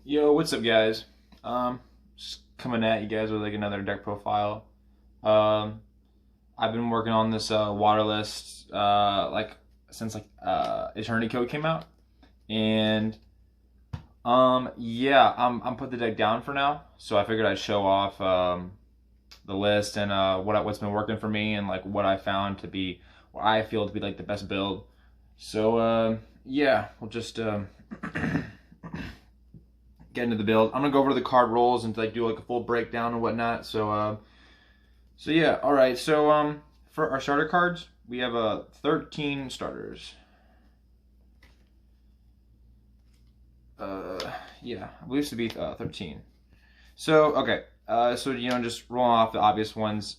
Yo, what's up, guys? Just coming at you guys with like another deck profile. Um, I've been working on this water list like since Eternity Code came out, and yeah, I'm put the deck down for now. So I figured I'd show off the list and what's been working for me and like what I found to be what I feel to be like the best build. So yeah, we'll just get into the build. I'm gonna go over the card rolls and like do like a full breakdown and whatnot. So yeah, all right. So for our starter cards, we have 13 starters. Yeah, I believe it to be 13. So okay, so just rolling off the obvious ones.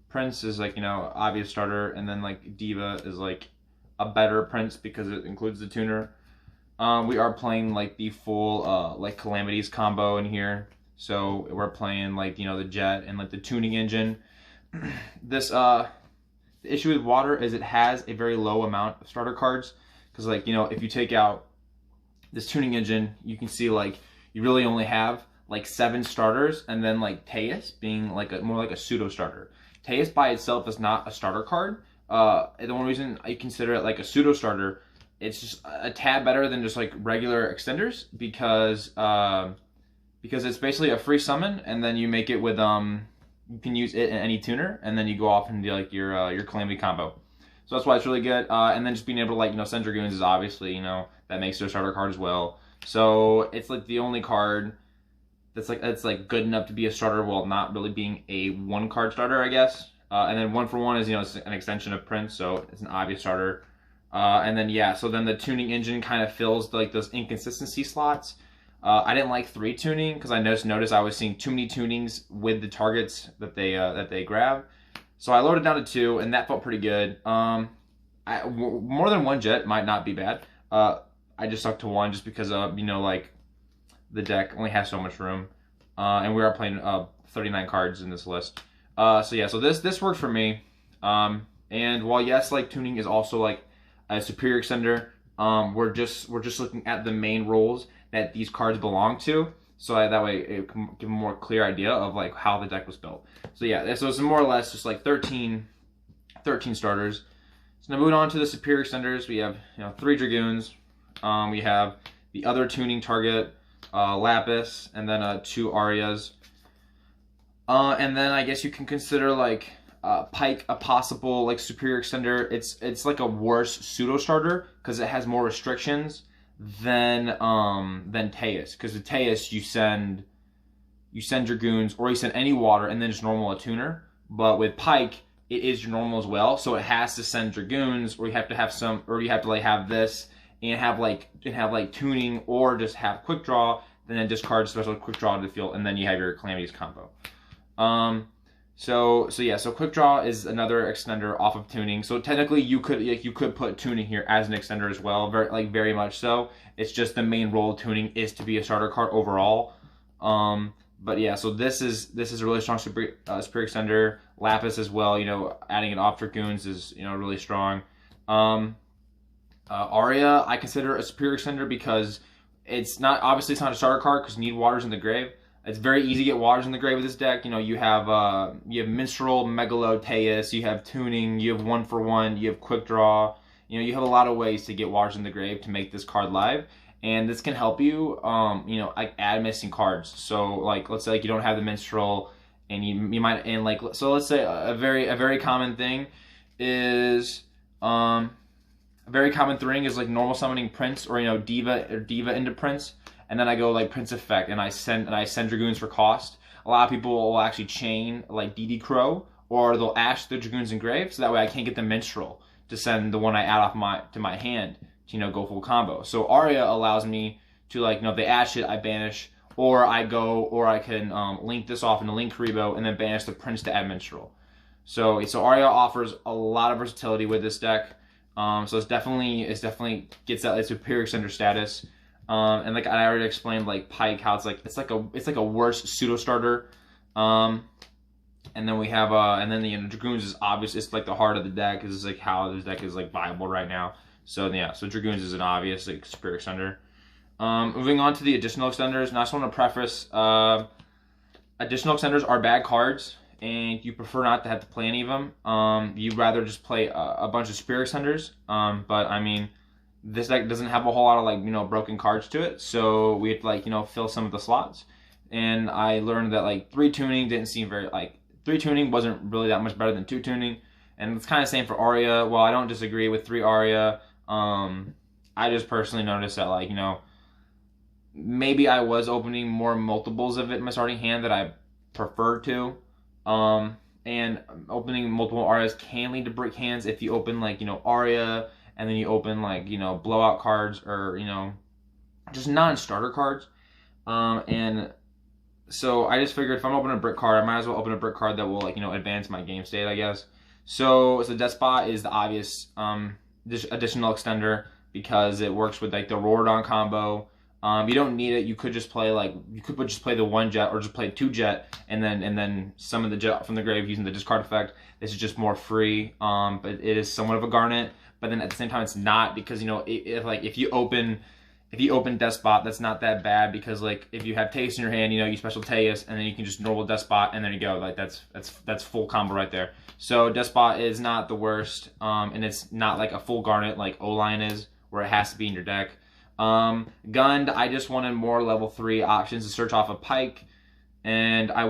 Prince is like obvious starter, and then like Diva is like a better Prince because it includes the tuner. We are playing like the full like Calamities combo in here. So we're playing like the jet and like the tuning engine. This the issue with water is it has a very low amount of starter cards because like if you take out this tuning engine, you can see like you really only have like 7 starters, and then like Teus being like more like a pseudo starter. Teus by itself is not a starter card. The only reason I consider it like a pseudo starter, it's just a tad better than just like regular extenders because it's basically a free summon, and then you make it with you can use it in any tuner, and then you go off and do like your Calamity combo. So that's why it's really good. And then just being able to like send Dragoons is obviously that makes it a starter card as well. So it's like the only card that's like good enough to be a starter while not really being a 1-card starter, I guess. And then 1-for-1 is it's an extension of Prince, so it's an obvious starter. And then yeah, so then the tuning engine kind of fills like those inconsistency slots. I didn't like 3 tuning because I noticed I was seeing too many tunings with the targets that they grab. So I lowered it down to 2, and that felt pretty good. More than 1 jet might not be bad. I just stuck to 1 just because like the deck only has so much room, and we are playing 39 cards in this list. So yeah, so this worked for me. And while yes, like tuning is also like a superior extender, we're just looking at the main roles that these cards belong to, so that way it can give a more clear idea of like how the deck was built. So yeah, so it's more or less just like 13 starters. So now moving on to the superior extenders, we have 3 Dragoons, we have the other tuning target, Lapis, and then 2 Arias. And then I guess you can consider like Pike a possible like superior extender. It's like a worse pseudo starter because it has more restrictions than Teus. Because with Teus you send Dragoons or you send any water and then just normal a tuner. But with Pike it is your normal as well, so it has to send Dragoons, or you have to have some, or you have to like have this and have like tuning, or just have quick draw, then discard special quick draw to the field, and then you have your Calamities combo. So yeah, so quick draw is another extender off of tuning. So technically you could put tuning here as an extender as well, very much so. It's just the main role of tuning is to be a starter card overall. But yeah, so this is a really strong superior extender. Lapis as well, adding it off Dragoons is really strong. Aria I consider a superior extender because it's not a starter card because you need waters in the grave. It's very easy to get waters in the grave with this deck. You have Minstrel, Megalo, Teus, you have tuning, you have 1-for-1, you have quick draw. You have a lot of ways to get waters in the grave to make this card live, and this can help you like add missing cards. So like let's say like you don't have the Minstrel, and you might, and like, so let's say a very common thing is a very common thing is like normal summoning Prince or Diva into Prince. And then I go like Prince effect, and I send Dragoons for cost. A lot of people will actually chain like DD Crow, or they'll ash the Dragoons engrave, so that way I can't get the Minstrel to send the one I add off to my hand to go full combo. So Aria allows me to like if they ash it, I banish, or I can link this off into Link Karibo and then banish the Prince to add Minstrel. So Aria offers a lot of versatility with this deck. So it's definitely gets that superior extender status. And like I already explained, like Pike, how it's like a worse pseudo starter. And then we have and then the Dragoons is obvious. It's like the heart of the deck. Is like how this deck is like viable right now. So yeah, so Dragoons is an obvious like superior extender. Moving on to the additional extenders, and I just want to preface, additional extenders are bad cards, and you prefer not to have to play any of them. You'd rather just play a bunch of spirit extenders, but I mean, this deck doesn't have a whole lot of like, you know, broken cards to it, so we have to like, you know, fill some of the slots. And I learned that like 3 tuning didn't seem very, like 3 tuning wasn't really that much better than 2 tuning, and it's kind of the same for Aria. Well, I don't disagree with 3 Aria. I just personally noticed that, like, you know, maybe I was opening more multiples of it in my starting hand that I preferred to. And opening multiple Arias can lead to brick hands if you open like, you know, Aria, and then you open like, you know, blowout cards, or, you know, just non-starter cards. And so I just figured if I'm opening a brick card, I might as well open a brick card that will, like, you know, advance my game state, I guess. So Despot is the obvious additional extender because it works with like the Rorodon combo. You don't need it. You could just play like, you could just play the 1 jet, or just play 2 jet, and then summon the jet from the grave using the discard effect. This is just more free, but it is somewhat of a garnet. But then at the same time, it's not, because, you know, if you open Despot, that's not that bad, because like if you have Teus in your hand, you know, you special Teus, and then you can just normal Despot, and there you go. Like that's full combo right there. So Despot is not the worst, and it's not like a full garnet like O-Line is, where it has to be in your deck. Gund, I just wanted more level 3 options to search off a Pike, and I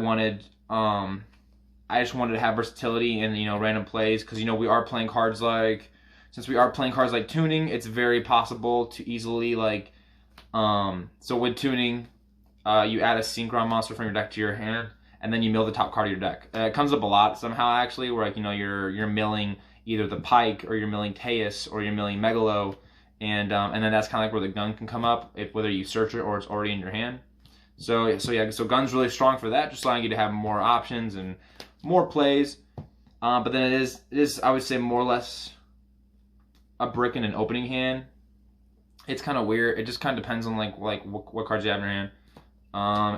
just wanted to have versatility in, you know, random plays, because, you know, we are playing cards like, since we are playing cards like Tuning, it's very possible to easily like, so with Tuning, you add a Synchron monster from your deck to your hand, and then you mill the top card of your deck. It comes up a lot somehow, actually, where, like, you know, you're milling either the Pike, or you're milling Teus, or you're milling Megalo. And then that's kind of like where the gun can come up, if whether you search it or it's already in your hand. So yeah, so gun's really strong for that, just allowing you to have more options and more plays. But then it is I would say more or less a brick in an opening hand. It's kind of weird. It just kind of depends on like what cards you have in your hand.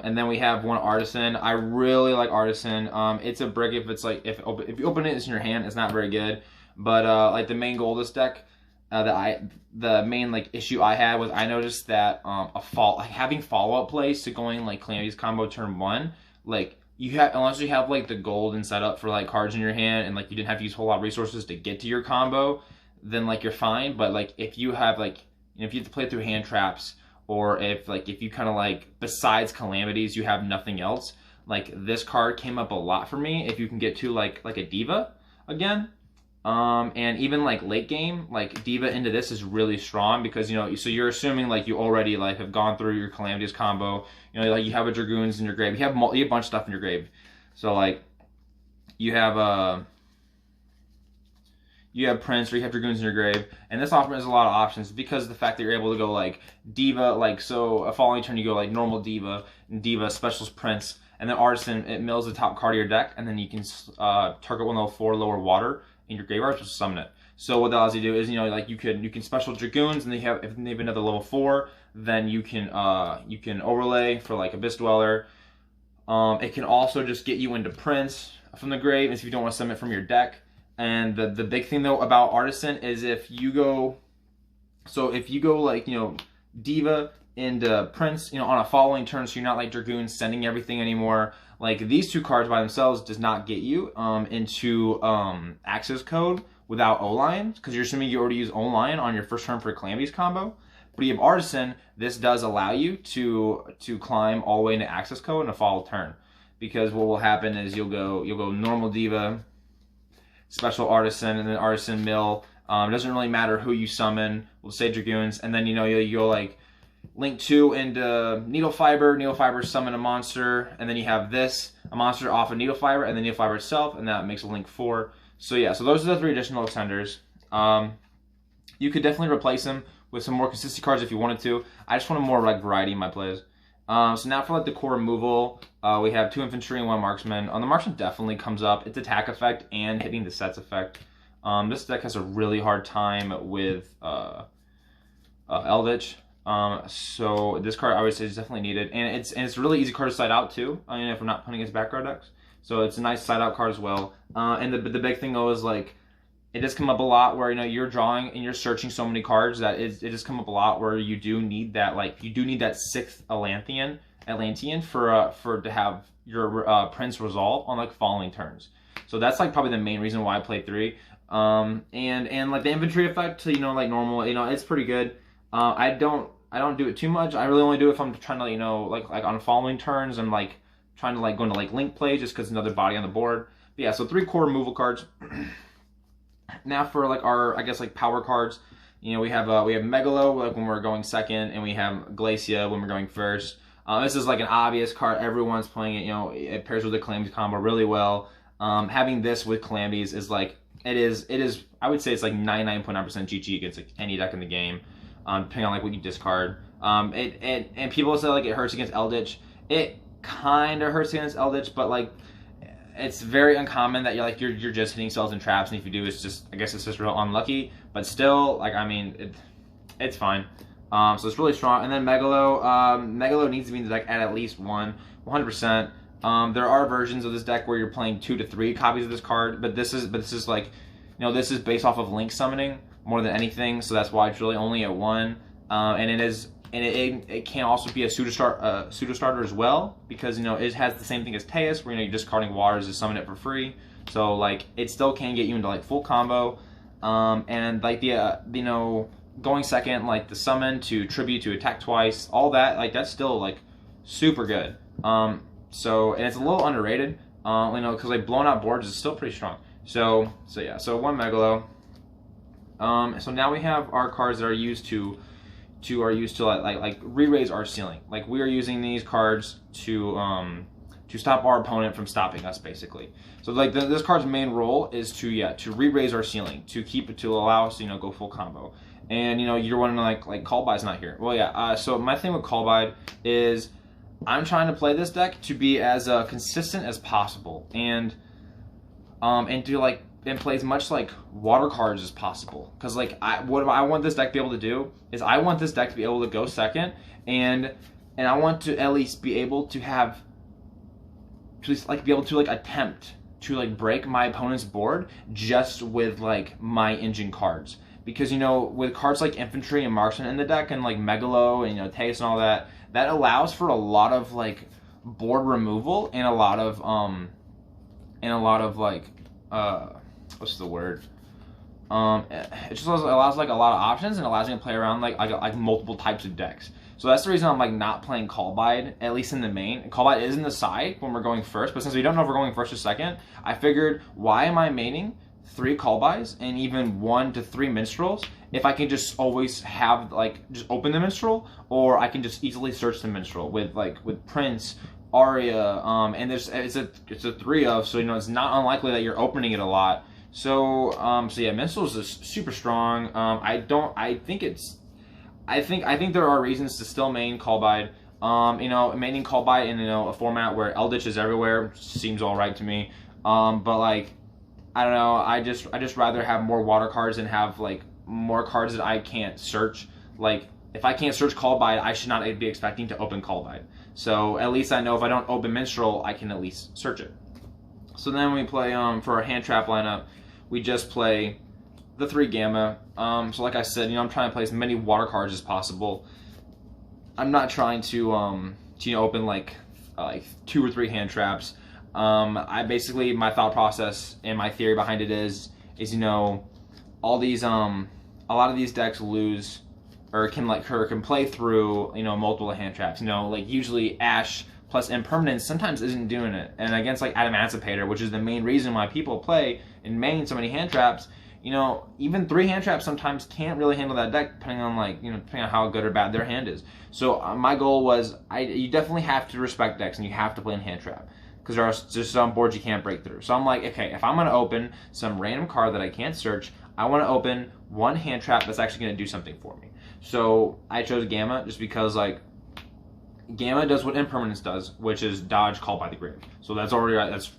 And then we have 1 Artisan. I really like Artisan. It's a brick if it's like if you open it, it's in your hand. It's not very good. But like the main goal of this deck. The main like issue I had was I noticed that having follow-up plays to going like Calamity's combo turn 1, like unless you have like the golden setup for like cards in your hand, and like you didn't have to use a whole lot of resources to get to your combo, then like you're fine. But like if you have like, you know, if you have to play through hand traps, or if you kind of like, besides Calamities you have nothing else, like this card came up a lot for me. If you can get to like a Diva again. And even like late game, like Diva into this is really strong, because, you know, so you're assuming like you already like have gone through your Calamities combo, you know, like you have a Dragoons in your grave, you have a bunch of stuff in your grave, so like you have Prince, or you have Dragoons in your grave, and this offers a lot of options because of the fact that you're able to go like Diva, like, so a following turn you go like normal Diva, and Diva specials Prince, and then Artisan, it mills the top card of your deck, and then you can target 1 level 4 lower water in your graveyard to summon it. So what that allows you to do is, you know, like you can special Dragoons, and if they have another level 4, then you can overlay for like Abyss Dweller. It can also just get you into Prince from the grave, if you don't want to summon it from your deck. And the big thing though about Artisan is if you go like, you know, Diva into Prince, you know, on a following turn, so you're not like Dragoons sending everything anymore. Like these 2 cards by themselves does not get you into access code without O-Line, because you're assuming you already use O-Line on your first turn for a Calamities combo. But you have Artisan, this does allow you to climb all the way into access code in a follow turn, because what will happen is you'll go normal Diva, special Artisan, and then Artisan mill. It doesn't really matter who you summon. We'll say Dragoons, and then, you know, you go like link 2 into Needle Fiber, summon a monster, and then you have this, a monster off of Needle Fiber, and then Needle Fiber itself, and that makes a link 4. So yeah, so those are the 3 additional extenders. You could definitely replace them with some more consistent cards if you wanted to. I just wanted more like variety in my plays. So now for like the core removal, we have 2 infantry and 1 marksman. The marksman definitely comes up. It's attack effect and hitting the sets effect. This deck has a really hard time with Eldritch. So this card I would say is definitely needed, and it's a really easy card to side out too. I mean, if we're not playing against background decks, so it's a nice side out card as well. And the big thing though is like it does come up a lot where, you know, you're drawing and you're searching so many cards that it does come up a lot where you do need that, like, you do need that 6th Atlantean for to have your Prince resolve on like following turns. So that's like probably the main reason why I play 3. And like the infantry effect, you know, like normal, you know, it's pretty good. I don't do it too much. I really only do it if I'm trying to, you know, like on following turns. I'm like trying to like go into like link play just because another body on the board. But yeah, so 3 core removal cards. Now for like our, I guess, like power cards, you know, we have Megalo like when we're going second, and we have Glacia when we're going first. This is like an obvious card. Everyone's playing it. You know, it pairs with the Calamity combo really well. Having this with Calamities is like, it is. I would say it's like 99.9% GG against like any deck in the game, depending on like what you discard. And people say like it hurts against Eldritch. It kind of hurts against Eldritch, but like it's very uncommon that you're just hitting spells and traps, and if you do, it's just, I guess it's just real unlucky. But still, like, I mean, it's fine. So it's really strong. And then Megalo needs to be in the deck at least 100%. There are versions of this deck where you're playing 2 to 3 copies of this card, but this is like, you know, this is based off of link summoning more than anything, so that's why it's really only at 1. And it can also be a pseudo starter as well, because, you know, it has the same thing as Teus, where, you know, you're discarding waters to summon it for free. So like it still can get you into like full combo. And like the you know, going second, like the summon to tribute to attack twice, all that, like that's still like super good. So, and it's a little underrated, you know, because like blown out boards is still pretty strong. So yeah, so 1 Megalo. So now we have our cards that are used to like re-raise our ceiling. Like we are using these cards to stop our opponent from stopping us, basically. So like this card's main role is to re-raise our ceiling, to allow us to, you know, go full combo. And, you know, you're wondering like Callby's not here. Well, yeah. So my thing with Callby is I'm trying to play this deck to be as consistent as possible, and to like, and play as much like water cards as possible. Because like what I want this deck to be able to do is I want this deck to be able to go second, and I want to at least be able to have, to like be able to like attempt to like break my opponent's board just with like my engine cards. Because, you know, with cards like infantry and marksman in the deck, and like Megalo and, you know, Teus and all that, that allows for a lot of like board removal and a lot of like what's the word? It just allows like a lot of options, and allows me to play around like multiple types of decks. So that's the reason I'm like not playing Callby, at least in the main. Callby is in the side when we're going first, but since we don't know if we're going first or second, I figured, why am I maining 3 Callbys and even 1 to 3 minstrels if I can just always have like just open the minstrel, or I can just easily search the minstrel with Prince, Aria, and it's a 3 of, so, you know, it's not unlikely that you're opening it a lot. So yeah, minstrels is super strong. I think there are reasons to still main Callby. You know, maining Callby in, you know, a format where Eldritch is everywhere seems all right to me. But like, I don't know, I just rather have more water cards and have like more cards that I can't search. Like, if I can't search Callby, I should not be expecting to open Callby. So at least I know if I don't open Minstrel, I can at least search it. So then we play, for our hand trap lineup, we just play the 3 Gamma. So like I said, you know, I'm trying to play as many water cards as possible. I'm not trying to you know, open like 2 or 3 hand traps. I basically, my thought process and my theory behind it is you know, all these a lot of these decks lose or can play through, you know, multiple hand traps. You know, like usually Ash plus Impermanence sometimes isn't doing it, and against like Adamantipator, which is the main reason why people play and main so many hand traps, you know, even 3 hand traps sometimes can't really handle that deck, depending on like, you know, depending on how good or bad their hand is. So my goal was, you definitely have to respect decks, and you have to play in hand trap, because there are just some boards you can't break through. So I'm like, okay, if I'm going to open some random card that I can't search, I want to open 1 hand trap that's actually going to do something for me. So I chose Gamma just because, like, Gamma does what Impermanence does, which is dodge Called by the Grave. So that's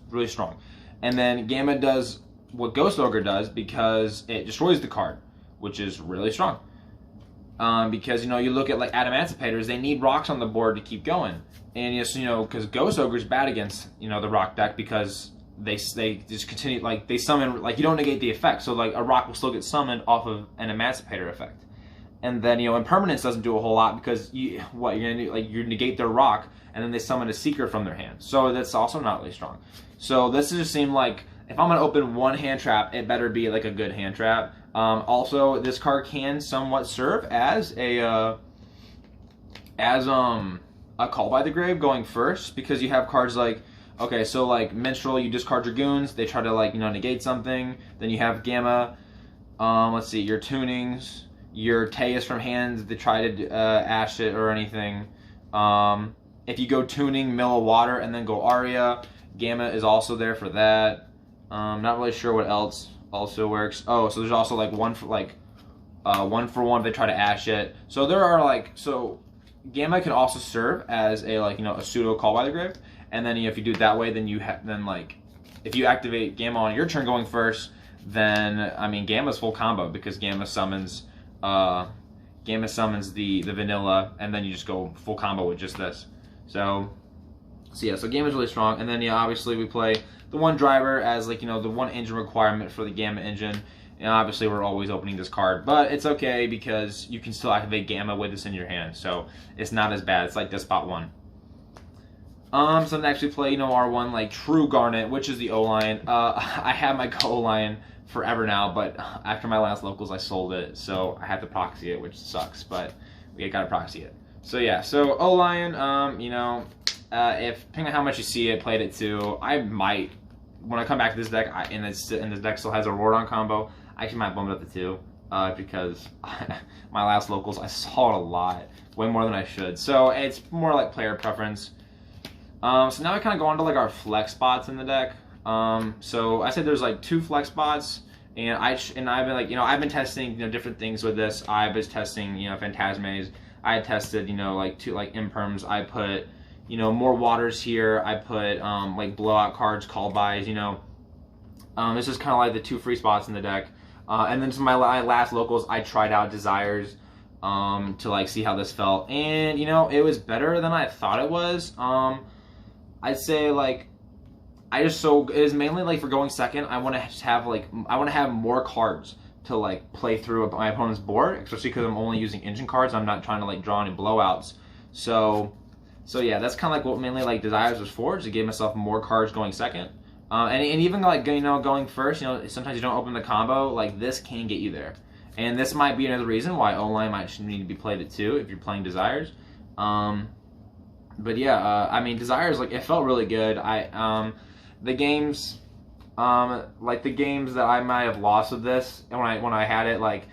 really strong. And then Gamma does what Ghost Ogre does, because it destroys the card, which is really strong. Because, you know, you look at like Adamanticators, they need rocks on the board to keep going. And yes, you know, because Ghost Ogre is bad against, you know, the rock deck, because they just continue, like they summon, like you don't negate the effect, so like a rock will still get summoned off of an Emancipator effect. And then, you know, impermanence doesn't do a whole lot because you're gonna do, like, you negate their rock and then they summon a seeker from their hand. So that's also not really strong. So this just seemed like if I'm gonna open one hand trap, it better be like a good hand trap. Also, this card can somewhat serve as a Call by the Grave going first, because you have cards like, okay, so like Minstrel, you discard your goons, they try to, like, you know, negate something. Then you have Gamma. Let's see, your tunings, your Teus from hands, they try to ash it or anything. If you go tuning, mill a water, and then go Aria, Gamma is also there for that. Not really sure what else also works. Oh, so there's also like one for one if they try to ash it. So there are like, so Gamma can also serve as a, like, you know, a pseudo Call by the Grave. And then, you know, if you do it that way, then you then, like, if you activate Gamma on your turn going first, then, I mean, Gamma's full combo, because Gamma summons the vanilla, and then you just go full combo with just this. So yeah, so Gamma's really strong. And then, yeah, obviously we play the one driver as, like, you know, the one engine requirement for the Gamma engine. And obviously we're always opening this card, but it's okay because you can still activate Gamma with this in your hand, so it's not as bad. It's like the spot one. So next we play, you know, our one, like, true Garnet, which is the O-Lion. I have my O-Lion forever now, but after my last locals I sold it, so I have to proxy it, which sucks, but we gotta proxy it. So yeah, so O-Lion, you know, if depending on how much you see it, played it too, I might, when I come back to this deck, and this deck still has a Rorodon combo, I actually might bump it up to 2, because my last locals, I saw it a lot, way more than I should. So it's more like player preference. So now we kind of go on to, like, our flex spots in the deck. So I said there's like 2 flex spots, and I've been, like, you know, I've been testing, you know, different things with this. I was testing, you know, Phantasmes. I had tested, you know, like 2 like imperms. I put, you know, more waters here. I put like blowout cards, Callbys, you know. This is kind of like the 2 free spots in the deck. And then to my last locals, I tried out Desires to, like, see how this felt, and, you know, it was better than I thought it was. I'd say, like, it is mainly, like, for going second. I want to have, like, I want to have more cards to, like, play through my opponent's board, especially because I'm only using engine cards. I'm not trying to, like, draw any blowouts. So yeah, that's kind of like what mainly, like, Desires was for, to give myself more cards going second. And even, like, you know, going first, you know, sometimes you don't open the combo, like, this can get you there. And this might be another reason why O-Line might need to be played at 2 if you're playing Desires. But yeah, I mean, Desires, like, it felt really good. The games, like, the games that I might have lost with this, and when I had it, like,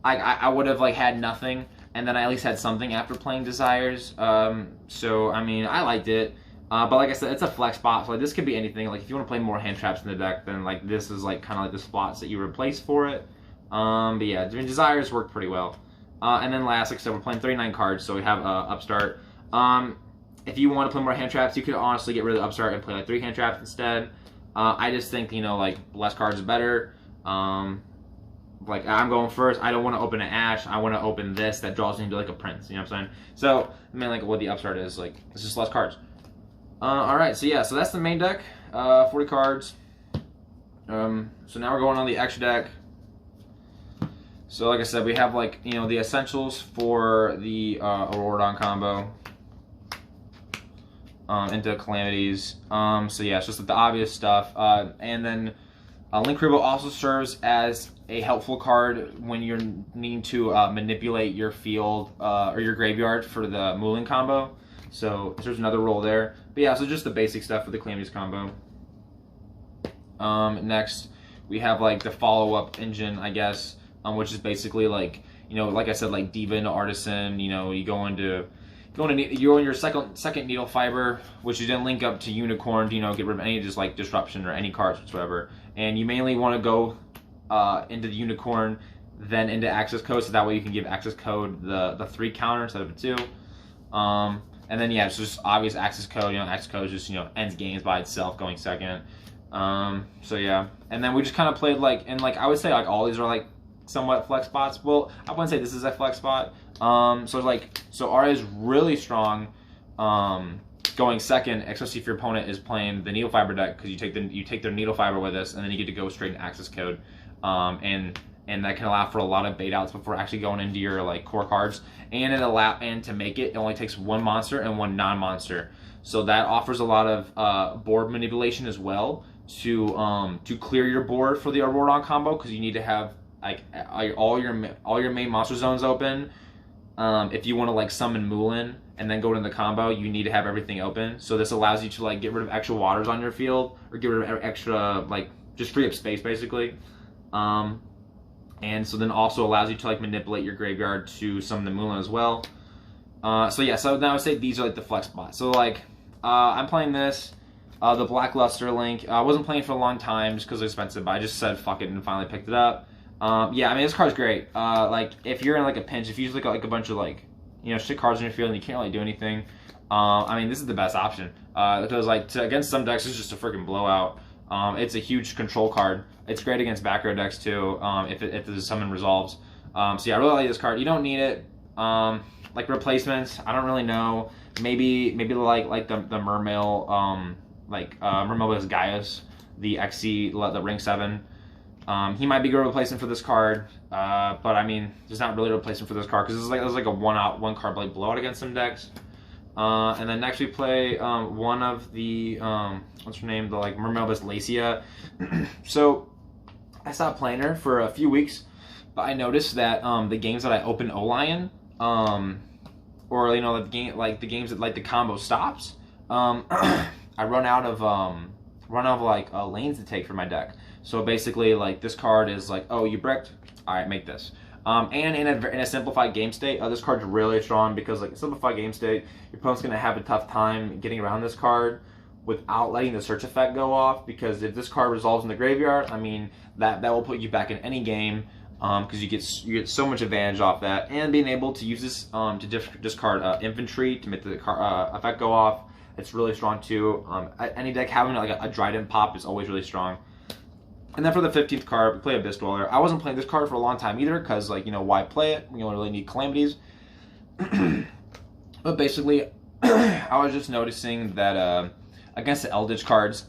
I would have, like, had nothing, and then I at least had something after playing Desires. So, I mean, I liked it. But like I said, it's a flex spot, so, like, this could be anything. Like, if you want to play more hand traps in the deck, then, like, this is, like, kind of like the spots that you replace for it. But yeah, I mean, Desires worked pretty well. And then last, like I said, we're playing 39 cards, so we have Upstart. If you want to play more hand traps, you could honestly get rid of Upstart and play, like, 3 hand traps instead. I just think, you know, like, less cards is better. Like, I'm going first. I don't want to open an Ash. I want to open this that draws me into, like, a Prince. You know what I'm saying? So, I mean, like, what the Upstart is, like, it's just less cards. Alright, so yeah, so that's the main deck. 40 cards. So now we're going on the extra deck. So like I said, we have, like, you know, the essentials for the Auroradon combo into Calamities. So yeah, it's just, like, the obvious stuff. And then Link Rebo also serves as a helpful card when you're needing to manipulate your field or your graveyard for the Mooling combo. So there's another role there. But yeah, so just the basic stuff for the Calamities combo. Next, we have, like, the follow-up engine, I guess, which is basically, like, you know, like I said, like Diva into Artisan. You know, you go into your second Needle Fiber, which you then link up to Unicorn to, you know, get rid of any just, like, disruption or any cards whatsoever. And you mainly want to go into the Unicorn, then into Access Code, so that way you can give Access Code the 3 counter instead of a 2. And then, yeah, it's just obvious Access Code. You know, Access Code just, you know, ends games by itself going second. So yeah, and then we just kind of played, like, and, like, I would say, like, all these are, like, somewhat flex spots. Well, I wouldn't say this is a flex spot. So Aria is really strong. going second, especially if your opponent is playing the needle fiber deck, because you take their needle fiber with this, and then you get to go straight in access code, and that can allow for a lot of bait outs before actually going into your like core cards. And to make it only takes one monster and one non-monster, so that offers a lot of board manipulation as well to clear your board for the Aurora combo, because you need to have like all your main monster zones open. If you want to like summon Moulin and then go into the combo, you need to have everything open. So this allows you to like get rid of extra waters on your field, or get rid of extra, like, just free up space basically. And so then also allows you to like manipulate your graveyard to summon the Moulin as well. So yeah, so now I would say these are like the flex spots. So like I'm playing this, the Blackluster Link. I wasn't playing for a long time just because it's expensive, but I just said fuck it and finally picked it up. Yeah, I mean, this card's great. Like, if you're in like a pinch, if you just like a bunch of like, shit cards in your field and you can't really do anything, I mean, this is the best option. Because like against some decks, it's just a freaking blowout. It's a huge control card. It's great against back row decks too, if the summon resolves. So yeah, I really like this card. You don't need it. Like replacements, I don't really know. Maybe like the Mermail, Mermail with Gaius, the XC, the Ring 7. He might be a good replacement for this card, but I mean, there's not really a replacement for this card, because this is like a one card like blowout against some decks. And then next we play one of the what's her name, the like Mermail with Lacia. So I stopped playing her for a few weeks, but I noticed that the games that I open O-Lion, or the games that like the combo stops, I run out of lanes to take for my deck. So basically, like, this card is like, oh, you bricked? All right, make this. And in a simplified game state, this card's really strong, because like a simplified game state, your opponent's gonna have a tough time getting around this card without letting the search effect go off. Because if this card resolves in the graveyard, I mean, that will put you back in any game, because you get so much advantage off that, and being able to use this to discard infantry to make the effect go off. It's really strong too. Any deck having like a Trident pop is always really strong. And then for the 15th card, we play Abyss Dweller. I wasn't playing this card for a long time either, because, like, why play it? We don't really need Calamities. But basically, I was just noticing that against the Eldritch cards,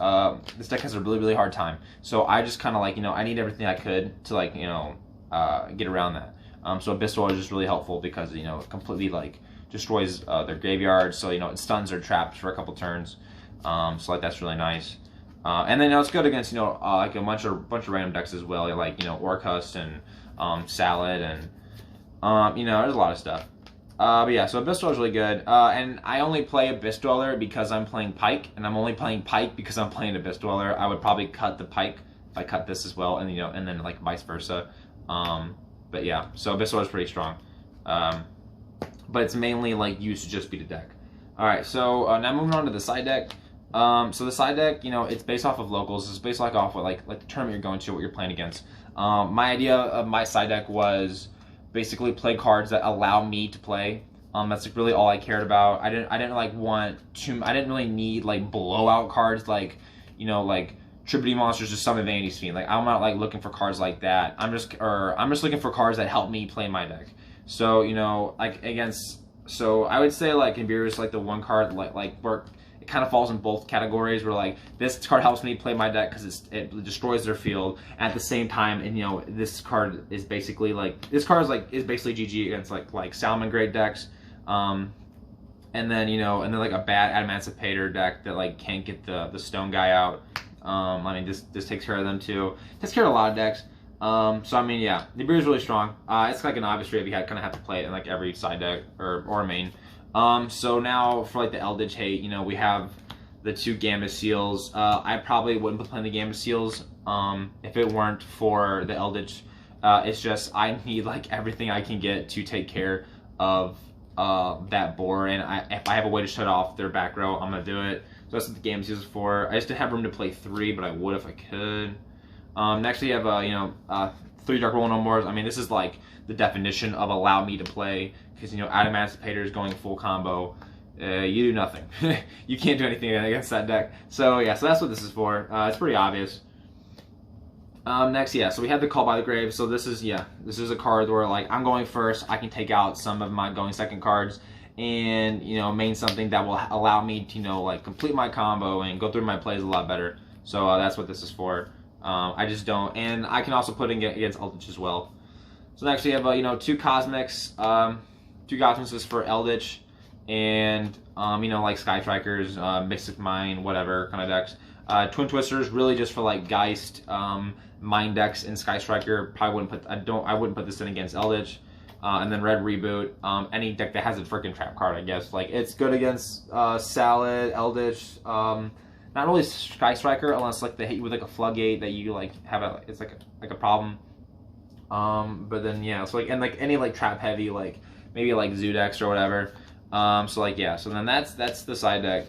this deck has a really, really hard time. So I just kind of, like, I need everything I could to, like, get around that. So Abyss Dweller is just really helpful, because, it completely, like, destroys their graveyard. So, it stuns their traps for a couple turns. So, like, that's really nice. And then it's good against like a bunch of random decks as well, like Orcust and Salad, and there's a lot of stuff. But yeah, so Abyss Dweller is really good. And I only play Abyss Dweller because I'm playing Pike, and I'm only playing Pike because I'm playing Abyss Dweller. I would probably cut the Pike if I cut this as well, and and then like vice versa. But yeah, so Abyss Dweller is pretty strong. But it's mainly like used to just beat a deck. All right, so now moving on to the side deck. So the side deck, it's based off of locals. It's based off of like the tournament you're going to, what you're playing against. My idea of my side deck was basically play cards that allow me to play. That's like really all I cared about. I didn't really need like blowout cards like like Tribute Monsters or Summon Vanity's Fiend. Like, I'm not like looking for cards like that. I'm just looking for cards that help me play my deck. So so I would say like Imbuer is like the one card like where it kind of falls in both categories, where like this card helps me play my deck because it destroys their field at the same time, and this card is basically like basically GG against like Salmon grade decks, and then like a bad Emancipator deck that like can't get the stone guy out. I mean, this takes care of them too. Takes care of a lot of decks. So I mean, yeah, the Imbuer is really strong. It's like an obvious trade if you kind of have to play it in like every side deck or main. So now for like the Eldritch Hate, we have the 2 Gamma Seals. I probably wouldn't be playing the Gamma Seals if it weren't for the Eldritch. It's just I need like everything I can get to take care of that board, and if I have a way to shut off their back row, I'm gonna do it. So that's what the Gamma Seals is for. I just didn't have room to play 3, but I would if I could. Next we have 3 Dark Roll No Mores. I mean, this is like the definition of allow me to play, because Emancipator is going full combo. You do nothing. You can't do anything against that deck. So yeah, so that's what this is for. It's pretty obvious. Next, yeah, so we have the Call by the Grave. So this is a card where like I'm going first. I can take out some of my going second cards, and main something that will allow me to like complete my combo and go through my plays a lot better. So that's what this is for. I just don't, and I can also put in against Eldritch as well. So next we have two Cosmics, two Cosmics for Eldritch, and like Sky Strikers, Mystic Mine, whatever kind of decks. Twin Twisters really just for like Geist, Mind decks, and Sky Striker. Probably I wouldn't put this in against Eldritch. And then Red Reboot, any deck that has a freaking trap card, I guess. Like it's good against Salad, Eldritch, not really Sky Striker unless like they hit you with like a Floodgate that you like have it's like a problem. But then yeah, so like and like any like trap heavy like maybe like Zoodex or whatever. So like yeah, so then that's the side deck.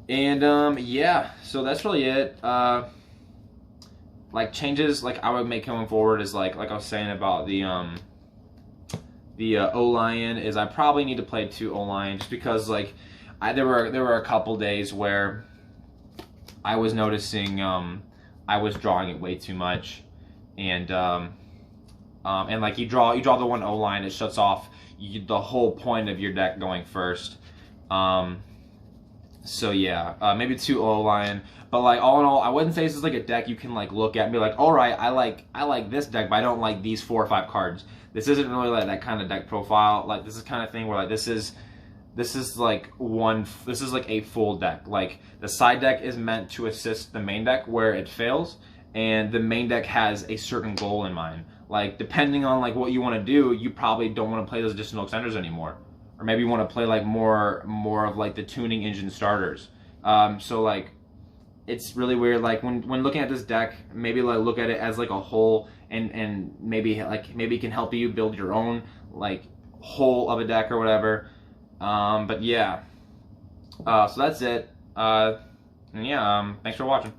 And yeah, so that's really it. Like changes like I would make coming forward is like I was saying about the O-Lion is I probably need to play 2 O-Lion just because like there were a couple days where I was noticing I was drawing it way too much, and like you draw the one O-Lion, it shuts off the whole point of your deck going first. So yeah, maybe 2 O-Lion, but like all in all, I wouldn't say this is like a deck you can like look at and be like, all right, I like this deck, but I don't like these 4 or 5 cards. This isn't really like that kind of deck profile. Like this is kind of thing where like this is like a full deck. Like the side deck is meant to assist the main deck where it fails, and the main deck has a certain goal in mind. Like depending on like what you want to do, you probably don't want to play those additional extenders anymore, or maybe you want to play like more of like the tuning engine starters. So like it's really weird. Like when looking at this deck, maybe like look at it as like a whole, and maybe it can help you build your own like whole of a deck or whatever. But yeah, so that's it. And yeah, thanks for watching.